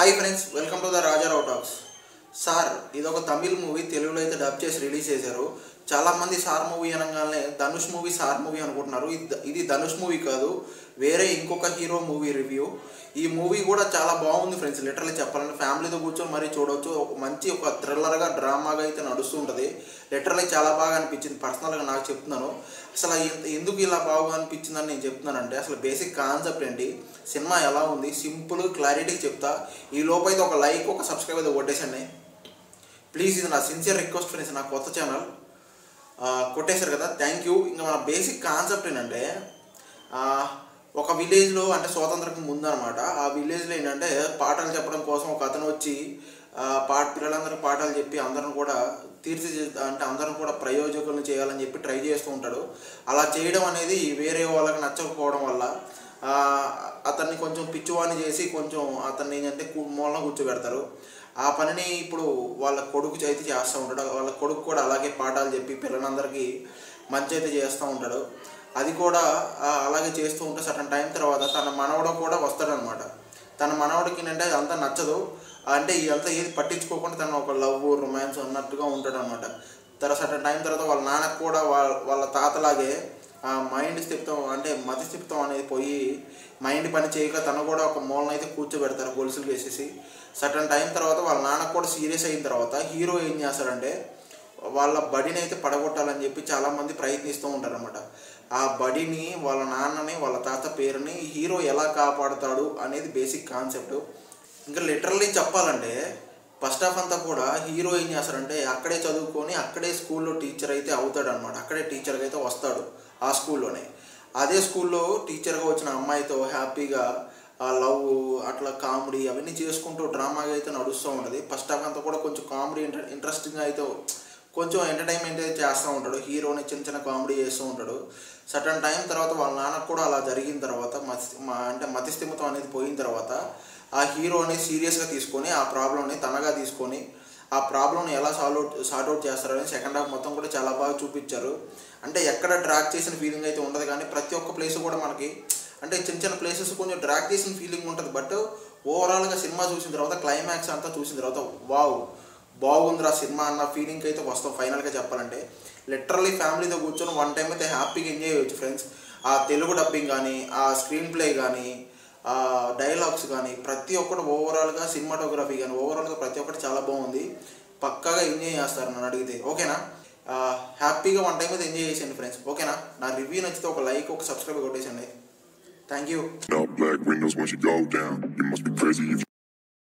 Hi friends, welcome to the Rajarao talks. Sir ఇది ఒక Tamil movie, తెలుగులో అయితే డబ్ చేసి రిలీజ్ చేశారు. చాలామంది సార్ మూవీ అనగానే ధనుష్ మూవీ సార్ మూవీ అనుకుంటున్నారు. ఇది ధనుష్ మూవీ కాదు, వేరే ఇంకొక హీరో మూవీ రివ్యూ. ఈ మూవీ కూడా చాలా బాగుంది ఫ్రెండ్స్. లిటరల్లీ చెప్పాలంటే ఫ్యామిలీతో కూర్చొని మరీ చూడవచ్చు. ఒక థ్రిల్లర్గా డ్రామాగా అయితే నడుస్తుంటుంది. లిటరల్లీ చాలా బాగా అనిపించింది. పర్సనల్గా నాకు చెప్తున్నాను, అసలు ఎందుకు ఇలా బాగా అనిపించిందని నేను చెప్తున్నానంటే, అసలు బేసిక్ కాన్సెప్ట్ ఏంటి, సినిమా ఎలా ఉంది, సింపుల్ క్లారిటీ చెప్తా. ఈ లోపు అయితే ఒక లైక్, ఒక సబ్స్క్రైబ్ అయితే కొట్టేసండి ప్లీజ్. ఇది నా సిన్సియర్ రిక్వెస్ట్ ఫ్రెండ్స్. నా కొత్త ఛానల్ కొట్టేశారు కదా, థ్యాంక్ యూ. ఇంకా మన బేసిక్ కాన్సెప్ట్ ఏంటంటే, ఒక విలేజ్లో అంటే స్వాతంత్రం ముందు అనమాట, ఆ విలేజ్లో ఏంటంటే పాఠాలు చెప్పడం కోసం ఒక అతను వచ్చి పిల్లలందరూ పాఠాలు చెప్పి అందరం కూడా అందరం కూడా ప్రయోజకులను చేయాలని చెప్పి ట్రై చేస్తూ ఉంటాడు. అలా చేయడం అనేది వేరే వాళ్ళకి నచ్చకపోవడం వల్ల అతన్ని కొంచెం పిచ్చివాణి చేసి కొంచెం అతన్ని ఏంటంటే మూలన కూర్చోబెడతారు. ఆ పనిని ఇప్పుడు వాళ్ళ కొడుకు అయితే చేస్తూ ఉంటాడు. వాళ్ళ కొడుకు కూడా అలాగే పాఠాలు చెప్పి పిల్లలందరికీ మంచి అయితే చేస్తూ ఉంటాడు. అది కూడా అలాగే చేస్తూ ఉంటే సటన్ టైం తర్వాత తన మనవడు కూడా వస్తాడనమాట. తన మనవడికి ఏంటంటే అదంతా నచ్చదు, అంటే ఇదంతా ఏది పట్టించుకోకుండా తను ఒక లవ్ రొమాన్స్ అన్నట్టుగా ఉంటాడు అనమాట. సటన్ టైం తర్వాత వాళ్ళ నాన్నకు కూడా వాళ్ళ తాతలాగే మైండ్ స్థిప్తం అంటే మతి స్థిప్తం అనేది పోయి మైండ్ పని చేయక తను కూడా ఒక మూలన అయితే కూర్చోబెడతారు గొలుసులు వేసేసి. సటన్ టైం తర్వాత వాళ్ళ నాన్నకు కూడా సీరియస్ అయిన తర్వాత హీరో ఏం చేస్తాడంటే వాళ్ళ బడిని అయితే పడగొట్టాలని చెప్పి చాలామంది ప్రయత్నిస్తూ ఉంటారు అనమాట. ఆ బడిని, వాళ్ళ నాన్నని, వాళ్ళ తాత పేరుని హీరో ఎలా కాపాడుతాడు అనేది బేసిక్ కాన్సెప్ట్. ఇంకా లిటరల్లీ చెప్పాలంటే ఫస్ట్ హాఫ్ అంతా కూడా హీరో ఏం చేస్తారంటే అక్కడే చదువుకొని అక్కడే స్కూల్లో టీచర్ అయితే అవుతాడు అనమాట. అక్కడే టీచర్గా అయితే వస్తాడు ఆ స్కూల్లోనే. అదే స్కూల్లో టీచర్గా వచ్చిన అమ్మాయితో హ్యాపీగా లవ్ అట్లా కామెడీ అవన్నీ చేసుకుంటూ డ్రామాగా అయితే నడుస్తూ ఉంటుంది. ఫస్ట్ హాఫ్ అంతా కూడా కొంచెం కామెడీ ఇంట్రెస్టింగ్గా అయితే కొంచెం ఎంటర్టైన్మెంట్ అయితే చేస్తూ ఉంటాడు. హీరోని చిన్న చిన్న కామెడీ చేస్తూ ఉంటాడు. సటన్ టైం తర్వాత వాళ్ళ నాన్నకు కూడా అలా జరిగిన తర్వాత అంటే మతిస్థిమితం అనేది పోయిన తర్వాత ఆ హీరోని సీరియస్గా తీసుకొని ఆ ప్రాబ్లంని తనగా తీసుకొని ఆ ప్రాబ్లంని ఎలా సార్ట్అవుట్ చేస్తారని సెకండ్ హాఫ్ మొత్తం కూడా చాలా బాగా చూపించారు. అంటే ఎక్కడ డ్రాక్ చేసిన ఫీలింగ్ అయితే ఉండదు, కానీ ప్రతి ఒక్క ప్లేస్ కూడా మనకి అంటే చిన్న చిన్న ప్లేసెస్ కొంచెం డ్రాక్ చేసిన ఫీలింగ్ ఉంటుంది. బట్ ఓవరాల్గా సినిమా చూసిన తర్వాత క్లైమాక్స్ అంతా చూసిన తర్వాత వావ్ బాగుందిరా సినిమా అన్న ఫీలింగ్ అయితే వస్తాం. ఫైనల్గా చెప్పాలంటే లిటరల్లీ ఫ్యామిలీతో కూర్చొని వన్ టైం అయితే హ్యాపీగా ఎంజాయ్ చేయవచ్చు ఫ్రెండ్స్. ఆ తెలుగు డబ్బింగ్ కానీ, ఆ స్క్రీన్ ప్లే కానీ, డైలాగ్స్ కానీ ప్రతి ఒక్కటి ఓవరాల్గా సినిమాటోగ్రఫీ కానీ ఓవరాల్గా ప్రతి ఒక్కటి చాలా బాగుంది. పక్కాగా ఎంజాయ్ చేస్తారు నన్ను అడిగితే. ఓకేనా, హ్యాపీగా వన్ టైం అయితే ఎంజాయ్ చేసేయండి ఫ్రెండ్స్. ఓకేనా, నా రివ్యూ నచ్చితే ఒక లైక్, ఒక సబ్స్క్రైబ్ కొట్టేసండి. Thank you.